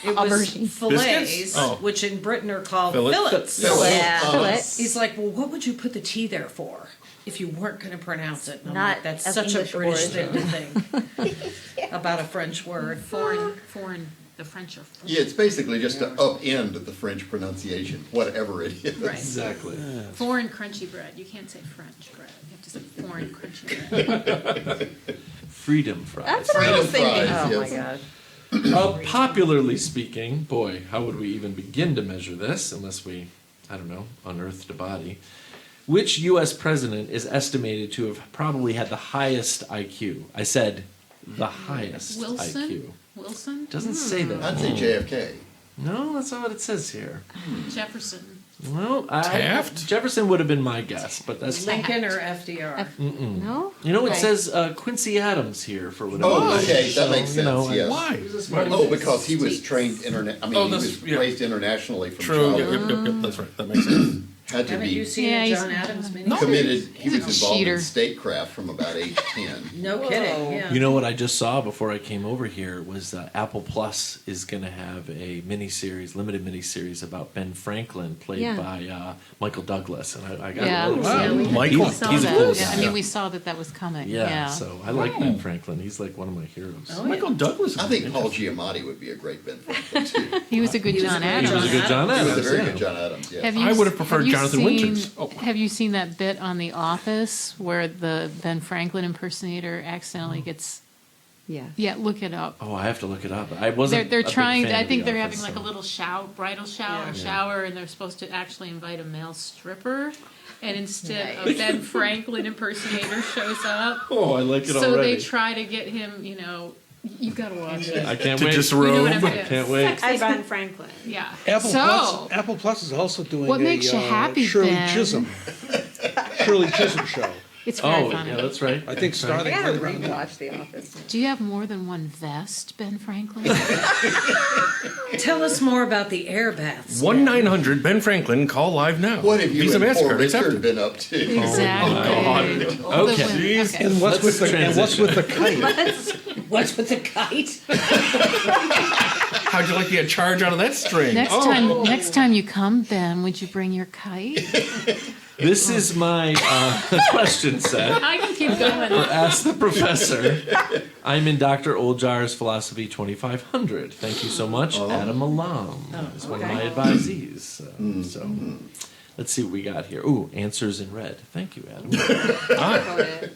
Speaker 5: It was
Speaker 8: Aubergine.
Speaker 5: fillets,
Speaker 4: Biscuits? Oh.
Speaker 5: which in Britain are called
Speaker 4: Fillets?
Speaker 5: fillets.
Speaker 7: Yeah. Fillet.
Speaker 5: He's like, well, what would you put the T there for if you weren't going to pronounce it? And I'm
Speaker 7: Not
Speaker 5: like, that's
Speaker 7: an
Speaker 5: such a
Speaker 7: English
Speaker 5: British
Speaker 7: word.
Speaker 5: thing to think about a French word.
Speaker 2: Foreign. The French are foreign.
Speaker 3: Yeah, it's basically just to upend the French pronunciation, whatever it is.
Speaker 2: Right.
Speaker 1: Exactly.
Speaker 2: Foreign crunchy bread. You can't say French bread. You have to say foreign crunchy bread.
Speaker 1: Freedom fries.
Speaker 5: That's what I was
Speaker 3: Freedom
Speaker 5: thinking.
Speaker 3: fries,
Speaker 5: Oh my
Speaker 3: yes.
Speaker 5: God.
Speaker 1: Popularly speaking, boy, how would we even begin to measure this unless we, I don't know, unearthed a body? Which U.S. president is estimated to have probably had the highest IQ? I said the highest IQ.
Speaker 2: Wilson?
Speaker 1: Doesn't say that.
Speaker 3: I'd say JFK.
Speaker 1: No, that's not what it says here.
Speaker 2: Jefferson.
Speaker 1: Well,
Speaker 4: Taft?
Speaker 1: Jefferson would have been my guess, but that's
Speaker 5: Lincoln or FDR?
Speaker 7: No?
Speaker 1: you know it
Speaker 7: Okay.
Speaker 1: says Quincy Adams here for whatever.
Speaker 3: Oh,
Speaker 1: reason.
Speaker 3: okay, that
Speaker 1: So,
Speaker 3: makes
Speaker 1: you know,
Speaker 3: sense, yes.
Speaker 4: Why?
Speaker 3: Oh, because he was trained he
Speaker 4: Oh, that's-
Speaker 3: was
Speaker 4: yeah.
Speaker 3: raised internationally from
Speaker 4: True.
Speaker 3: childhood.
Speaker 4: Yep, that's right. That makes sense.
Speaker 3: Had to
Speaker 5: Haven't you
Speaker 3: be
Speaker 5: seen
Speaker 2: Yeah,
Speaker 5: a
Speaker 2: he's-
Speaker 5: John Adams mini?
Speaker 4: No.
Speaker 3: committed, he was
Speaker 2: a
Speaker 3: involved
Speaker 2: cheater.
Speaker 3: in statecraft from about age 10.
Speaker 5: No kidding, yeah.
Speaker 1: You know what I just saw before I came over here was Apple Plus is going to have a limited miniseries about Ben Franklin, played
Speaker 8: Yeah.
Speaker 1: by Michael Douglas, and I got
Speaker 2: Yeah.
Speaker 1: a little
Speaker 2: Yeah, we
Speaker 4: Michael.
Speaker 1: He's,
Speaker 2: saw
Speaker 1: he's a
Speaker 2: that.
Speaker 1: cool
Speaker 2: Yeah,
Speaker 1: guy.
Speaker 2: I mean, we saw that was coming.
Speaker 1: Yeah,
Speaker 2: Yeah.
Speaker 1: so I like Ben Franklin. He's like one of my heroes.
Speaker 5: Oh,
Speaker 4: Michael Douglas.
Speaker 3: I think Paul Giamatti would be a great Ben Franklin, too.
Speaker 2: He was a good
Speaker 5: He was
Speaker 2: John
Speaker 5: a great
Speaker 2: Adams.
Speaker 1: He was a good John
Speaker 3: He
Speaker 1: Adams.
Speaker 3: was a very
Speaker 1: yeah.
Speaker 3: good John Adams, yes.
Speaker 2: Have
Speaker 4: I would have preferred
Speaker 2: have you
Speaker 4: Jonathan
Speaker 2: seen-
Speaker 4: Winters. Oh.
Speaker 2: Have you seen that bit on The Office where the Ben Franklin impersonator accidentally gets?
Speaker 8: Yeah.
Speaker 2: Yeah, look it up.
Speaker 1: Oh, I have to look it up. I wasn't.
Speaker 2: They're
Speaker 1: a big
Speaker 2: trying.
Speaker 1: fan
Speaker 2: I
Speaker 1: of
Speaker 2: think
Speaker 1: The
Speaker 2: they're
Speaker 1: Office,
Speaker 2: having like
Speaker 1: so.
Speaker 2: a little bridal shower, and they're supposed to actually invite a male stripper. And instead, a Ben Franklin impersonator shows up.
Speaker 1: Oh, I like it
Speaker 2: So
Speaker 1: already.
Speaker 2: they try to get him. You got to watch it.
Speaker 1: I can't
Speaker 4: To
Speaker 1: wait.
Speaker 4: disrobe.
Speaker 2: You know what I'm saying?
Speaker 1: Can't wait.
Speaker 8: I Ben Franklin.
Speaker 2: Yeah.
Speaker 6: Apple Plus is also doing
Speaker 2: What makes you happy,
Speaker 6: Shirley
Speaker 2: Ben?
Speaker 6: Chisholm. Shirley Chisholm show.
Speaker 2: It's very
Speaker 1: Oh,
Speaker 2: funny.
Speaker 1: yeah, that's right.
Speaker 6: I think starting
Speaker 7: I gotta
Speaker 6: right around now.
Speaker 7: rewatch The Office.
Speaker 2: Do you have more than one vest, Ben Franklin?
Speaker 5: Tell us more about the air baths.
Speaker 4: 1-900 Ben Franklin. Call live now.
Speaker 3: What have you
Speaker 4: Visa
Speaker 3: and poor
Speaker 4: MasterCard
Speaker 3: Richard
Speaker 4: accepted.
Speaker 3: been up to?
Speaker 2: Exactly. All the
Speaker 1: Okay.
Speaker 2: women-
Speaker 4: Jeez.
Speaker 2: okay.
Speaker 6: And what's
Speaker 1: Let's
Speaker 6: with the kite?
Speaker 5: What's with the kite?
Speaker 4: How'd you like to get a charge out of that string?
Speaker 2: Next time you come, Ben, would you bring your kite?
Speaker 1: This is my question set.
Speaker 2: I can keep going.
Speaker 1: Ask the professor. I'm in Dr. Oljar's Philosophy 2500. Thank you so much. Adam Alam is one of my advisees. So let's see what we got here. Ooh, answers in red. Thank you, Adam.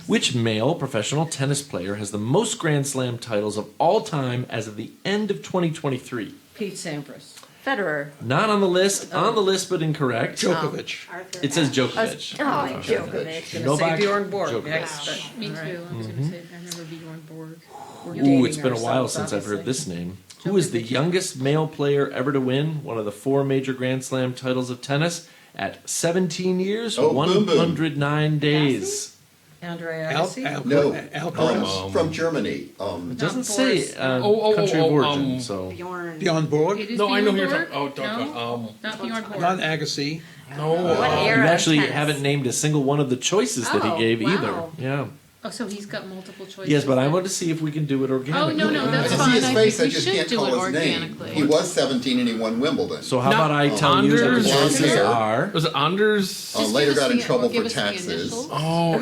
Speaker 1: Which male professional tennis player has the most Grand Slam titles of all time as of the end of 2023?
Speaker 5: Pete Sampras.
Speaker 7: Federer.
Speaker 1: Not on the list. On the list, but incorrect.
Speaker 6: Djokovic.
Speaker 8: Arthur
Speaker 1: It says
Speaker 8: Ashe.
Speaker 1: Djokovic.
Speaker 7: Oh, Djokovic.
Speaker 5: Gonna
Speaker 1: Novak
Speaker 5: say Bjorn Borg
Speaker 1: Djokovic.
Speaker 5: next. But,
Speaker 2: Me too.
Speaker 5: all right.
Speaker 2: I was going to say, I remember Bjorn Borg.
Speaker 5: We're
Speaker 1: Ooh,
Speaker 5: dating
Speaker 1: it's been a while
Speaker 5: ourselves,
Speaker 1: since I've heard
Speaker 5: obviously.
Speaker 1: this name. Who is the youngest male player ever to win one of the 4 major Grand Slam titles of tennis at 17 years,
Speaker 3: Oh, boom, boom.
Speaker 1: 109 days?
Speaker 5: Andre
Speaker 6: Al,
Speaker 5: Agassi?
Speaker 6: Al,
Speaker 3: No,
Speaker 6: Alcaraz.
Speaker 3: from Germany.
Speaker 1: It doesn't say
Speaker 4: oh,
Speaker 1: country of
Speaker 4: oh,
Speaker 1: origin, so
Speaker 8: Bjorn.
Speaker 6: Bjorn Borg.
Speaker 2: It is
Speaker 4: No, I know who
Speaker 2: Bjorn
Speaker 4: you're
Speaker 2: Borg?
Speaker 4: talking. Oh,
Speaker 2: No, not Bjorn Borg.
Speaker 6: Not Agassi.
Speaker 4: no.
Speaker 7: What era
Speaker 1: you
Speaker 7: of
Speaker 1: actually
Speaker 7: tennis?
Speaker 1: haven't named a single one of the choices that he
Speaker 2: Oh,
Speaker 1: gave
Speaker 2: wow.
Speaker 1: either. Yeah.
Speaker 2: Oh, so he's got multiple choices.
Speaker 1: Yes, but I want to see if we can do it
Speaker 2: Oh,
Speaker 1: organically.
Speaker 2: no,
Speaker 3: I
Speaker 2: that's
Speaker 3: can
Speaker 2: fine.
Speaker 3: see his
Speaker 2: I
Speaker 3: face,
Speaker 2: think
Speaker 3: I
Speaker 2: we
Speaker 3: just
Speaker 2: should
Speaker 3: can't
Speaker 2: do it
Speaker 3: call his name.
Speaker 2: organically.
Speaker 3: He was 17 and he won Wimbledon.
Speaker 1: So how
Speaker 4: No,
Speaker 1: about I tell you that the
Speaker 4: Anders-
Speaker 1: choices
Speaker 3: Anders-
Speaker 1: are?
Speaker 4: Was it Anders?
Speaker 2: Just
Speaker 3: later
Speaker 2: give us
Speaker 3: got in
Speaker 2: the-
Speaker 3: trouble
Speaker 2: give
Speaker 3: for
Speaker 2: us the
Speaker 3: taxes.
Speaker 2: initials.
Speaker 4: Oh,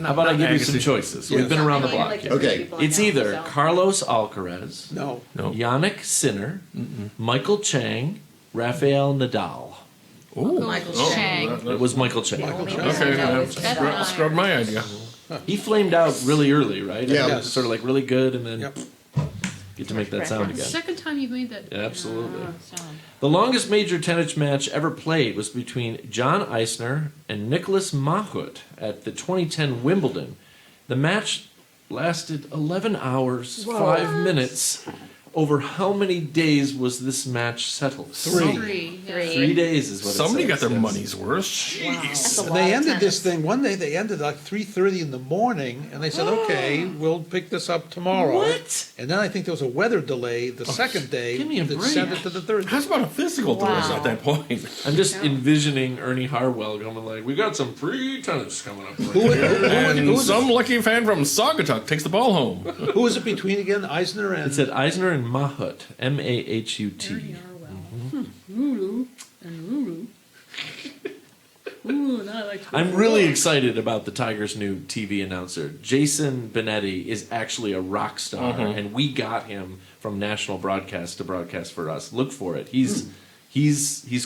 Speaker 1: How about I give you some
Speaker 4: Agassi.
Speaker 1: choices?
Speaker 6: Yes.
Speaker 1: We've been around the
Speaker 8: I
Speaker 1: block
Speaker 8: like
Speaker 1: here.
Speaker 8: to read
Speaker 3: Okay.
Speaker 8: people I
Speaker 1: It's
Speaker 8: know,
Speaker 1: either
Speaker 8: so.
Speaker 1: Carlos Alcaraz,
Speaker 6: No.
Speaker 4: No.
Speaker 1: Yannick Sinner, Michael Chang, Rafael Nadal.
Speaker 4: Ooh.
Speaker 5: Michael
Speaker 4: Oh,
Speaker 5: Chang.
Speaker 4: that-
Speaker 1: It was Michael Chang.
Speaker 7: Only
Speaker 6: Chang.
Speaker 7: one I
Speaker 4: Okay,
Speaker 7: know
Speaker 4: I
Speaker 7: is
Speaker 2: That's
Speaker 7: Nadal.
Speaker 2: fine.
Speaker 4: scrubbed my idea.
Speaker 1: He flamed out really early, right?
Speaker 3: Yeah.
Speaker 1: It was sort of like really good, and then
Speaker 6: Yep.
Speaker 1: get to make that sound again.
Speaker 2: Second time you made that.
Speaker 1: Yeah, absolutely.
Speaker 2: Sound.
Speaker 1: The longest major tennis match ever played was between John Isner and Nicholas Mahut at the 2010 Wimbledon. The match lasted 11 hours, 5 minutes. Over how many days was this match settled?
Speaker 2: 3. Yeah.
Speaker 1: 3 days is what
Speaker 4: Somebody
Speaker 1: it
Speaker 4: got
Speaker 1: says,
Speaker 4: their
Speaker 1: yes.
Speaker 4: money's worth. Jeez.
Speaker 7: That's a lot
Speaker 6: They
Speaker 7: of
Speaker 6: ended this
Speaker 7: tennis.
Speaker 6: thing, one day they ended like 3:30 in the morning, and they said, okay, we'll pick this up tomorrow.
Speaker 1: What?
Speaker 6: And then I think there was a weather delay the second day
Speaker 1: give me a
Speaker 6: that
Speaker 1: break.
Speaker 6: sent it to the third day.
Speaker 4: How's about a physical divorce
Speaker 7: Wow.
Speaker 4: at that point?
Speaker 1: I'm just envisioning Ernie Harwell going like, "We got some free tennis coming up." Right
Speaker 6: Who
Speaker 1: here."
Speaker 4: And
Speaker 6: was
Speaker 4: some lucky fan from Saugatuck takes the ball home.
Speaker 6: Who was it between again? Eisner and...
Speaker 1: It said Eisner and Mahut, Mahut.
Speaker 2: Lulu and Lulu. Ooh, and I like to
Speaker 1: I'm really excited about the Tigers' new TV announcer. Jason Benetti is actually a rock star, and we got him from national broadcast to broadcast for us. Look for it. He's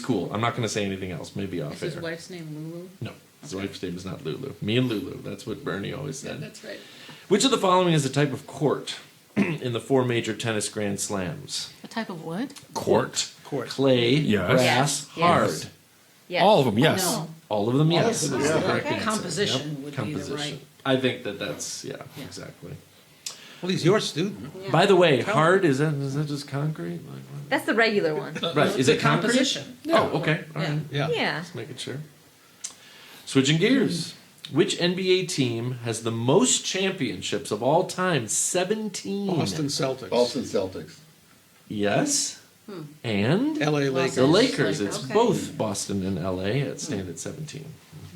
Speaker 1: cool. I'm not going to say anything else. Maybe off
Speaker 2: Is his
Speaker 1: air.
Speaker 2: wife's name Lulu?
Speaker 1: No, his wife's name is not Lulu. Me and Lulu. That's what Bernie always
Speaker 2: Yeah,
Speaker 1: said.
Speaker 2: that's right.
Speaker 1: Which of the following is a type of court in the 4 major tennis Grand Slams?
Speaker 2: A type of what?
Speaker 1: Court.
Speaker 6: Court.
Speaker 1: Clay,
Speaker 4: Yes.
Speaker 1: grass,
Speaker 7: Yes.
Speaker 1: hard.
Speaker 7: Yes.
Speaker 4: All of them, yes.
Speaker 2: No.
Speaker 1: All of them, yes.
Speaker 6: of them,
Speaker 1: is the
Speaker 3: yeah.
Speaker 1: correct
Speaker 5: Okay.
Speaker 1: answer.
Speaker 5: Composition
Speaker 1: Yep.
Speaker 5: would be the
Speaker 1: Composition.
Speaker 5: right-
Speaker 1: I think that's exactly.
Speaker 6: Well, he's your student.
Speaker 1: By the way, hard is that just concrete? Like,
Speaker 7: That's the regular one.
Speaker 1: what? Right, is
Speaker 5: The
Speaker 1: it concrete?
Speaker 5: composition.
Speaker 1: Oh, okay. All
Speaker 5: Yeah.
Speaker 1: right.
Speaker 6: Yeah.
Speaker 7: Yeah.
Speaker 1: Just making sure. Switching gears. Which NBA team has the most championships of all time? 17.
Speaker 6: Boston Celtics.
Speaker 3: Boston Celtics.
Speaker 1: Yes. And
Speaker 6: LA Lakers.
Speaker 1: the Lakers. It's
Speaker 5: Okay.
Speaker 1: both Boston and LA at stand at 17.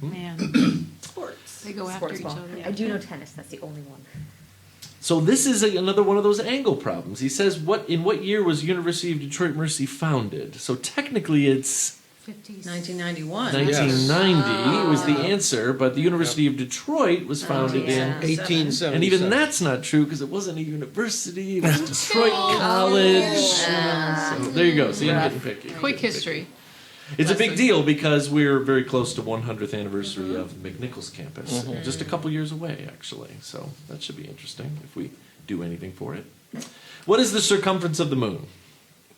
Speaker 2: Man,
Speaker 5: Sports.
Speaker 2: they go after
Speaker 7: Sports
Speaker 2: each
Speaker 7: ball.
Speaker 2: other.
Speaker 7: I do know tennis. That's the only one.
Speaker 1: So this is another one of those angle problems. He says, in what year was University of Detroit Mercy founded? So technically it's
Speaker 2: 50s.
Speaker 5: 1991.
Speaker 1: 1990 was the answer, but the University of Detroit was founded
Speaker 7: yeah.
Speaker 1: in...
Speaker 6: 1877.
Speaker 1: And even that's not true because it wasn't a university, it was Detroit College. So there you go. See, I'm getting picky.
Speaker 2: Quick history.
Speaker 1: It's a big deal because we're very close to 100th anniversary of McNichols campus. Just a couple years away, actually. So that should be interesting if we do anything for it. What is the circumference of the moon?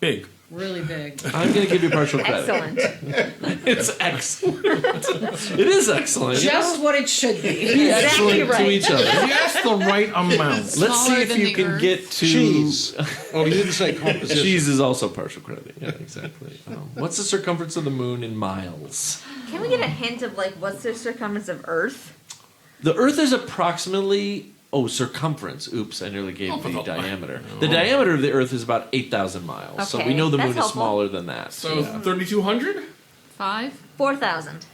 Speaker 4: Big.
Speaker 5: Really big.
Speaker 1: I'm going to give you partial credit.
Speaker 7: Excellent.
Speaker 1: It's excellent. It is excellent.
Speaker 5: Just what it should be.
Speaker 1: Be excellent
Speaker 7: Exactly right.
Speaker 1: to each other.
Speaker 4: Yes, the right amount.
Speaker 1: Let's see
Speaker 2: Smaller
Speaker 1: if
Speaker 2: than
Speaker 1: you
Speaker 2: the
Speaker 1: can
Speaker 2: Earth.
Speaker 1: get to...
Speaker 6: Cheese. Oh, you didn't say composition.
Speaker 1: Cheese is also partial credit. Yeah, exactly. What's the circumference of the moon in miles?
Speaker 7: Can we get a hint of like what's the circumference of Earth?
Speaker 1: The Earth is approximately... Oh, circumference. Oops, I nearly gave the diameter. The diameter of the Earth is about 8,000 miles. So we
Speaker 7: Okay,
Speaker 1: know the
Speaker 7: that's
Speaker 1: moon is
Speaker 7: helpful.
Speaker 1: smaller than that.
Speaker 4: So 3,200?
Speaker 2: 5?
Speaker 7: 4,000.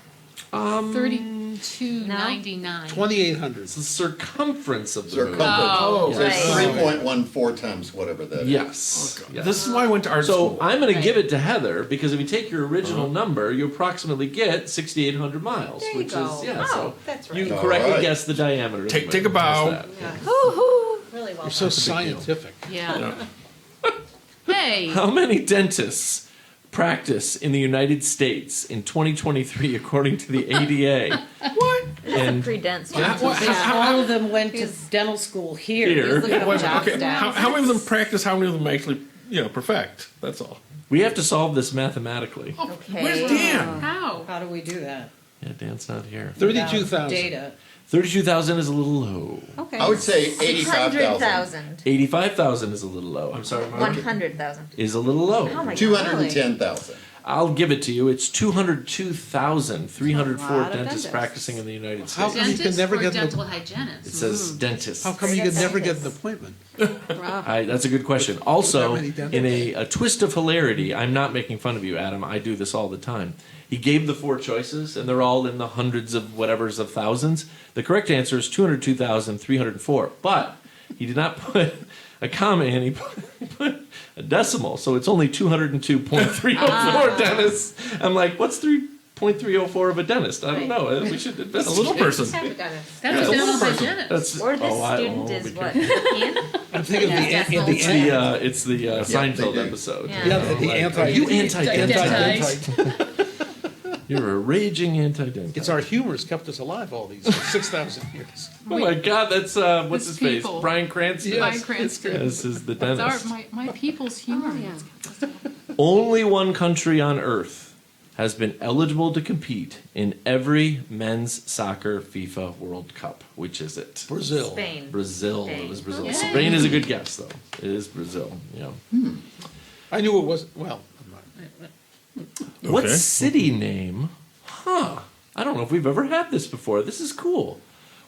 Speaker 2: 32.99.
Speaker 6: 2,800.
Speaker 1: It's the circumference of the moon.
Speaker 3: Circumference.
Speaker 7: Oh,
Speaker 3: So
Speaker 7: right.
Speaker 3: 3.14 times whatever that is.
Speaker 1: Yes. Yes.
Speaker 4: This is why I went to art
Speaker 1: So
Speaker 4: school.
Speaker 1: I'm going to give it to Heather because if you take your original number, you approximately get 6,800 miles,
Speaker 5: There you
Speaker 1: which
Speaker 5: go.
Speaker 1: is
Speaker 5: Oh,
Speaker 1: so
Speaker 5: that's right.
Speaker 1: you
Speaker 3: All
Speaker 1: correctly
Speaker 3: right.
Speaker 1: guessed the diameter. of the
Speaker 4: Take-
Speaker 1: moon.
Speaker 4: take a bow.
Speaker 1: How's that?
Speaker 5: Yeah.
Speaker 7: Woo-hoo.
Speaker 5: Really well
Speaker 6: You're so
Speaker 5: done.
Speaker 6: scientific.
Speaker 2: Yeah. Hey.
Speaker 1: How many dentists practice in the United States in 2023 according to the ADA?
Speaker 4: What?
Speaker 7: That's
Speaker 1: And-
Speaker 7: a pretty dense
Speaker 4: Yeah,
Speaker 7: one.
Speaker 4: what-
Speaker 5: All of them went to dental school here.
Speaker 1: Here.
Speaker 2: Look at
Speaker 4: Wait,
Speaker 2: job
Speaker 4: okay,
Speaker 2: stats.
Speaker 4: how many of them practice? How many of them actually, perfect? That's all.
Speaker 1: We have to solve this mathematically.
Speaker 7: Okay.
Speaker 4: Where's Dan?
Speaker 2: How?
Speaker 5: How do we do that?
Speaker 1: Yeah, Dan's not here.
Speaker 6: 32,000.
Speaker 5: Data.
Speaker 1: 32,000 is a little low.
Speaker 5: Okay.
Speaker 3: I would say 85,000.
Speaker 7: 100,000.
Speaker 1: 85,000 is a little low. I'm sorry, Mark.
Speaker 7: 100,000.
Speaker 1: Is a little low.
Speaker 7: Oh my god.
Speaker 3: 210,000.
Speaker 1: I'll give it to you. It's 202,304
Speaker 5: A lot of
Speaker 1: dentists
Speaker 5: dentists.
Speaker 1: practicing in the United
Speaker 6: How
Speaker 1: States.
Speaker 6: come you can
Speaker 2: Dentist
Speaker 6: never
Speaker 2: or
Speaker 6: get an
Speaker 2: dental hygienist?
Speaker 1: It says dentists.
Speaker 6: How come you could never get an appointment?
Speaker 1: That's a good question. Also,
Speaker 6: many dentists?
Speaker 1: in a twist of hilarity, I'm not making fun of you, Adam. I do this all the time. He gave the 4 choices, and they're all in the hundreds of whatevers of thousands. The correct answer is 202,304. But he did not put a comma in. He put a decimal, so it's only 202.304 dentists. I'm like, what's 3.304 of a dentist? I don't know. We should
Speaker 4: A
Speaker 1: investigate.
Speaker 4: little person.
Speaker 2: That's a
Speaker 1: a
Speaker 2: dental
Speaker 1: little person.
Speaker 2: hygienist.
Speaker 1: That's,
Speaker 7: Or this student
Speaker 1: be
Speaker 7: is
Speaker 1: careful.
Speaker 7: what? European?
Speaker 6: I'm thinking of the
Speaker 1: It's
Speaker 6: end.
Speaker 1: the Seinfeld
Speaker 3: they do.
Speaker 1: episode.
Speaker 7: Yeah.
Speaker 6: Yeah, the anti.
Speaker 1: You anti-dentist.
Speaker 6: anti-dentite.
Speaker 1: You're a raging anti-democrat.
Speaker 6: It's our humor has kept us alive all these 6,000 years.
Speaker 1: Oh my God, that's what's his face?
Speaker 2: people.
Speaker 1: Brian Cranston.
Speaker 2: Brian Cranston.
Speaker 1: This is the
Speaker 2: It's
Speaker 1: dentist.
Speaker 2: my people's humor.
Speaker 1: Only one country on Earth has been eligible to compete in every men's soccer FIFA World Cup. Which is it?
Speaker 6: Brazil.
Speaker 7: Spain.
Speaker 1: Brazil.
Speaker 7: Spain.
Speaker 1: It was Brazil.
Speaker 2: Yay.
Speaker 1: Spain is a good guess, though. It is Brazil. Yeah.
Speaker 6: I knew it was, well,
Speaker 1: What city name? Huh. I don't know if we've ever had this before. This is cool.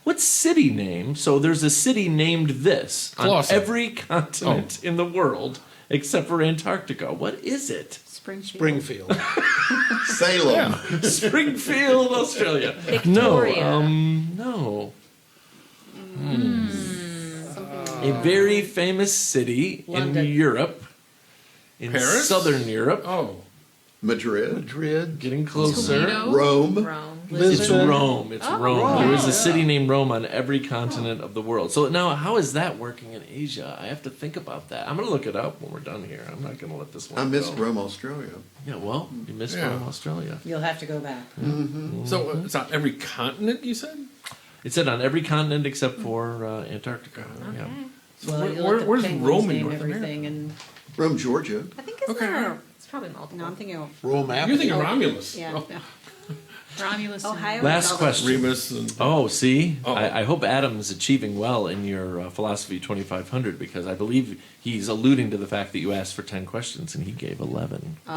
Speaker 1: What city name? So there's a city named this on
Speaker 4: Clawson.
Speaker 1: every continent in the world except for Antarctica. What is it?
Speaker 6: Springfield.
Speaker 3: Salem.
Speaker 1: Springfield, Australia.
Speaker 7: Victoria.
Speaker 1: No. A very famous city
Speaker 5: London.
Speaker 1: in Europe. In
Speaker 4: Paris?
Speaker 1: southern Europe.
Speaker 4: Oh.
Speaker 3: Madrid.
Speaker 6: Madrid.
Speaker 1: Getting closer.
Speaker 2: Toledo?
Speaker 3: Rome.
Speaker 7: Rome.
Speaker 1: It's
Speaker 6: Lisbon.
Speaker 1: Rome. It's Rome. There is a city named Rome on every continent of the world. So now, how is that working in Asia? I have to think about that. I'm going to look it up when we're done here. I'm not going to let this one
Speaker 3: I missed
Speaker 1: go.
Speaker 3: Rome, Australia.
Speaker 1: Yeah, well, you missed
Speaker 4: Yeah.
Speaker 1: Rome, Australia.
Speaker 5: You'll have to go back.
Speaker 4: So it's on every continent, you said?
Speaker 1: It said on every continent except for Antarctica. Yeah.
Speaker 4: So
Speaker 5: Well, you'll
Speaker 4: where,
Speaker 5: let the
Speaker 4: where's
Speaker 5: penguins
Speaker 4: Rome in
Speaker 5: name
Speaker 4: North
Speaker 5: everything
Speaker 4: America?
Speaker 5: and
Speaker 3: Rome, Georgia.
Speaker 7: I think it's
Speaker 4: Okay.
Speaker 7: there. It's probably multiple.
Speaker 8: No, I'm thinking of
Speaker 6: Rome
Speaker 4: You're
Speaker 6: Avenue.
Speaker 4: thinking Romulus.
Speaker 8: yeah.
Speaker 4: Oh,
Speaker 8: no.
Speaker 2: Romulus. and-
Speaker 8: Ohio.
Speaker 1: Last
Speaker 8: Zelda.
Speaker 1: question.
Speaker 4: Remus and
Speaker 1: Oh, see?
Speaker 4: Uh-oh.
Speaker 1: I hope Adam's achieving well in your Philosophy 2500 because I believe he's alluding to the fact that you asked for 10 questions and he gave 11. He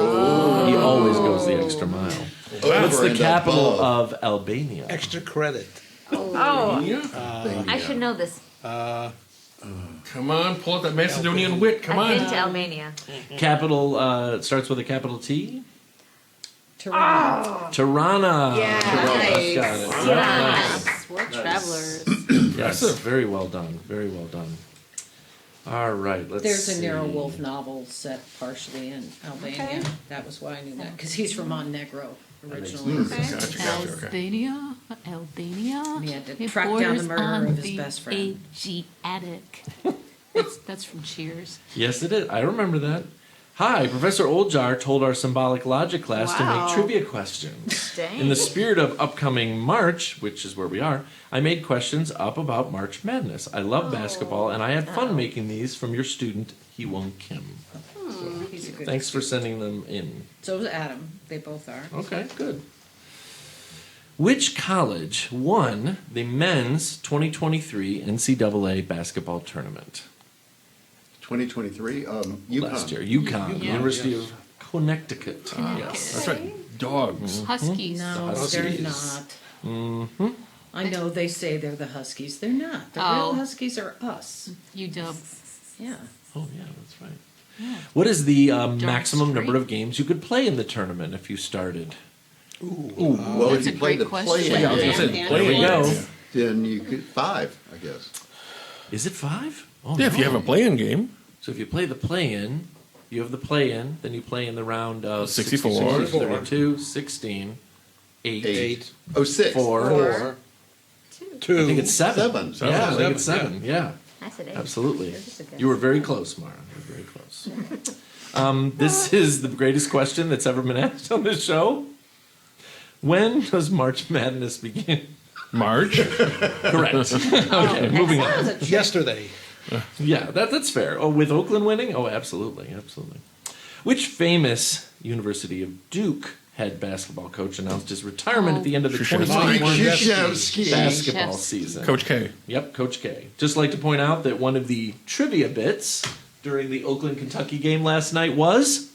Speaker 1: always goes the extra mile. What's
Speaker 3: Over
Speaker 1: the
Speaker 3: and
Speaker 1: capital
Speaker 3: above.
Speaker 1: of Albania?
Speaker 6: Extra credit.
Speaker 7: Oh,
Speaker 4: yeah.
Speaker 7: I should know this.
Speaker 4: Come on, pull out that Macedonian wit. Come
Speaker 7: I've
Speaker 4: on.
Speaker 7: been to Albania.
Speaker 1: Capital starts with a capital T?
Speaker 5: Tirana.
Speaker 1: Tirana.
Speaker 7: Yeah.
Speaker 1: Tirana. Got it. Yep, nice.
Speaker 8: We're travelers.
Speaker 1: Yes, very well done. Very well done. All right, let's
Speaker 5: There's a
Speaker 1: see.
Speaker 5: Nero Wolf novel set partially in Albania.
Speaker 8: Okay.
Speaker 5: That was why I knew that, because he's from Montenegro originally.
Speaker 4: Gotcha, gotcha, okay.
Speaker 2: Albania, Albania.
Speaker 5: He had to
Speaker 2: It
Speaker 5: track down the
Speaker 2: borders
Speaker 5: murderer
Speaker 2: on
Speaker 5: of his
Speaker 2: the
Speaker 5: best friend.
Speaker 2: Adriatic. That's from Cheers.
Speaker 1: Yes, it is. I remember that. Hi, Professor Oljar told our symbolic logic class to
Speaker 8: Wow.
Speaker 1: make trivia questions.
Speaker 7: Dang.
Speaker 1: In the spirit of upcoming March, which is where we are, I made questions up about March Madness. I love basketball, and I had fun making these from your student, Hee-Won Kim.
Speaker 5: He's a good.
Speaker 1: Thanks for sending them in.
Speaker 5: So is Adam. They both are.
Speaker 1: Okay, good. Which college won the men's 2023 NCAA basketball tournament
Speaker 3: 2023. UConn.
Speaker 1: last year? UConn,
Speaker 2: Yeah.
Speaker 1: University of Connecticut. Yes.
Speaker 4: That's right. Dogs.
Speaker 2: Huskies.
Speaker 5: No,
Speaker 1: The
Speaker 5: they're
Speaker 1: Huskies.
Speaker 5: not.
Speaker 1: Mm-hmm.
Speaker 5: I know they say they're the Huskies. They're not. The
Speaker 2: Oh.
Speaker 5: real Huskies are us.
Speaker 2: UW.
Speaker 5: Yeah.
Speaker 1: Oh, yeah, that's right. What is the maximum
Speaker 2: straight.
Speaker 1: number of games you could play in the tournament if you started?
Speaker 3: Well,
Speaker 2: That's
Speaker 3: if
Speaker 2: a
Speaker 3: you play
Speaker 2: great
Speaker 3: the
Speaker 2: question.
Speaker 3: play-in
Speaker 4: Yeah, I was gonna
Speaker 3: game,
Speaker 4: say,
Speaker 8: Yeah.
Speaker 1: There we go.
Speaker 3: then you could 5, I guess.
Speaker 1: Is it 5? Oh,
Speaker 4: Yeah, if you
Speaker 1: no.
Speaker 4: have a play-in game.
Speaker 1: So if you play the play-in, you have the play-in, then you play in the round of
Speaker 4: 64.
Speaker 1: 32, 16, 8,
Speaker 6: 8,
Speaker 3: Oh, 6.
Speaker 1: 4.
Speaker 6: 4, 2.
Speaker 1: I think it's 7.
Speaker 3: 7.
Speaker 1: Yeah, I think it's 7. Yeah,
Speaker 7: I said 8.
Speaker 1: absolutely.
Speaker 7: This is a good
Speaker 1: You were very close, Mara. You were very close. This is the greatest question that's ever been asked on this show. When does March Madness begin?
Speaker 4: March.
Speaker 1: Correct. Okay, moving on.
Speaker 6: Yesterday.
Speaker 1: Yeah, that's fair. Oh, with Oakland winning? Oh, absolutely, absolutely. Which famous University of Duke head basketball coach announced his retirement at the end of the
Speaker 4: Krzyzewski.
Speaker 1: 2021
Speaker 3: Krzyzewski.
Speaker 1: basketball
Speaker 2: Krzyzewski.
Speaker 1: season?
Speaker 4: Coach K.
Speaker 1: Yep, Coach K. Just like to point out that one of the trivia bits during the Oakland-Kentucky game last night was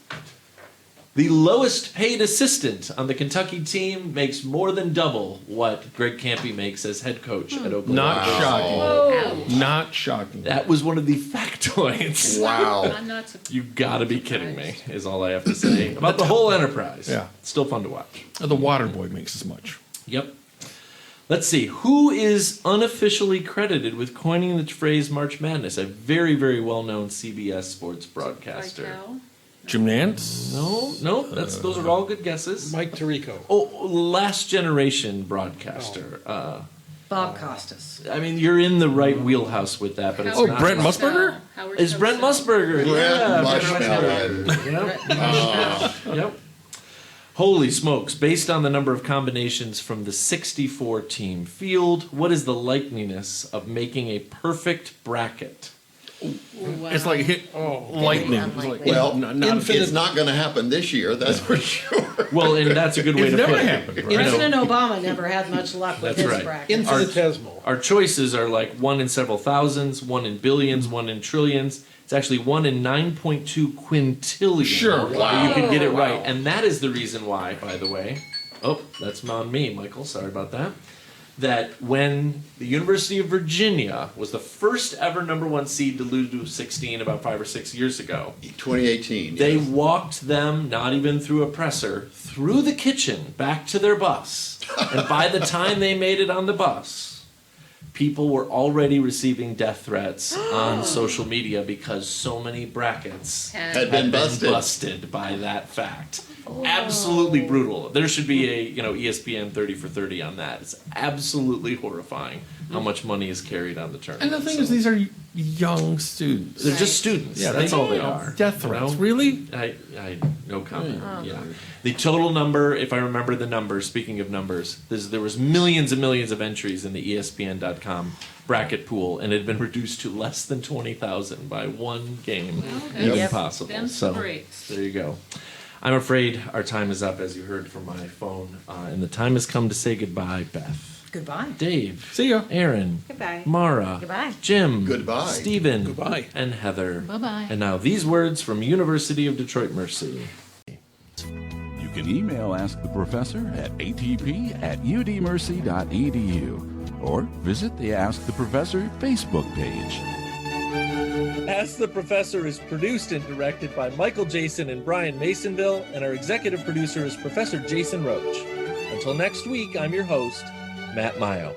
Speaker 1: the lowest paid assistant on the Kentucky team makes more than double what Greg Campy makes as head coach at Oakland.
Speaker 4: Not shocking. Not shocking.
Speaker 1: That was one of the factoids.
Speaker 3: Wow.
Speaker 2: I'm not surprised.
Speaker 1: You gotta be kidding me, is all I have to say about the whole enterprise.
Speaker 4: Yeah.
Speaker 1: Still fun to watch.
Speaker 4: The water boy makes as much.
Speaker 1: Yep. Let's see. Who is unofficially credited with coining the phrase March Madness? A very, very well-known CBS sports broadcaster.
Speaker 4: Jim Nance.
Speaker 1: No, those are all good guesses.
Speaker 6: Mike Tirico.
Speaker 1: Oh, last generation broadcaster.
Speaker 5: Bob Costas.
Speaker 1: I mean, you're in the right wheelhouse with that, but it's
Speaker 4: Oh,
Speaker 1: not.
Speaker 4: Brent Musburger?
Speaker 1: It's Brent Musburger.
Speaker 3: Brent
Speaker 1: Yeah,
Speaker 3: Mushmouth.
Speaker 1: Yep. Yep. Holy smokes. Based on the number of combinations from the 64-team field, what is the likeliness of making a perfect bracket?
Speaker 4: It's like hit lightning. It's like,
Speaker 3: Well,
Speaker 4: not
Speaker 3: it's not going to happen this year, that's for sure.
Speaker 1: Well, and that's a good way
Speaker 4: It's
Speaker 1: to
Speaker 4: never
Speaker 1: put it.
Speaker 4: happened, right?
Speaker 1: You know,
Speaker 5: President Obama never had much luck with
Speaker 1: That's
Speaker 5: his
Speaker 1: right.
Speaker 5: bracket.
Speaker 6: Infinitesimal.
Speaker 1: Our choices are like 1 in several thousands, 1 in billions, 1 in trillions. It's actually 1 in 9.2 quintillion.
Speaker 4: Sure.
Speaker 1: Wow. You can get it right. And that is the reason why, by the way. Oh, that's on me, Michael. Sorry about that. That when the University of Virginia was the first ever number 1 seed to lose to 16 about 5 or 6 years ago,
Speaker 3: 2018.
Speaker 1: they
Speaker 3: yes.
Speaker 1: walked them, not even through a presser, through the kitchen back to their bus. And by the time they made it on the bus, people were already receiving death threats on social media because so many brackets
Speaker 3: Had been
Speaker 1: busted by that fact. Absolutely brutal. There should be a ESPN 30 for 30 on that. It's absolutely horrifying how much money is carried on the tournament.
Speaker 4: And the thing is, these are young students.
Speaker 1: They're just students.
Speaker 4: Yeah,
Speaker 1: That's
Speaker 4: they-
Speaker 1: all they are.
Speaker 4: Death threats,
Speaker 1: You know?
Speaker 4: really?
Speaker 1: I no comment. Yeah, the total number, if I remember the number. Speaking of numbers, there was millions and millions of entries in the ESPN.com bracket pool, and it had been reduced to less than 20,000 by one game. Impossible.
Speaker 2: Them's the
Speaker 1: So
Speaker 2: breaks.
Speaker 1: there you go. I'm afraid our time is up, as you heard from my phone, and the time has come to say goodbye, Beth.
Speaker 5: Goodbye.
Speaker 1: Dave.
Speaker 4: See ya.
Speaker 1: Aaron.
Speaker 8: Goodbye.
Speaker 1: Mara.
Speaker 7: Goodbye.
Speaker 1: Jim.
Speaker 3: Goodbye.
Speaker 1: Stephen.
Speaker 6: Goodbye.
Speaker 1: And Heather.
Speaker 2: Bye-bye.
Speaker 1: And now these words from University of Detroit Mercy.
Speaker 9: You can email Ask the Professor at atp@udmercy.edu or visit the Ask the Professor Facebook page.
Speaker 1: Ask the Professor is produced and directed by Michael Jason and Brian Masonville, and our executive producer is Professor Jason Roach. Until next week, I'm your host, Matt Mayo.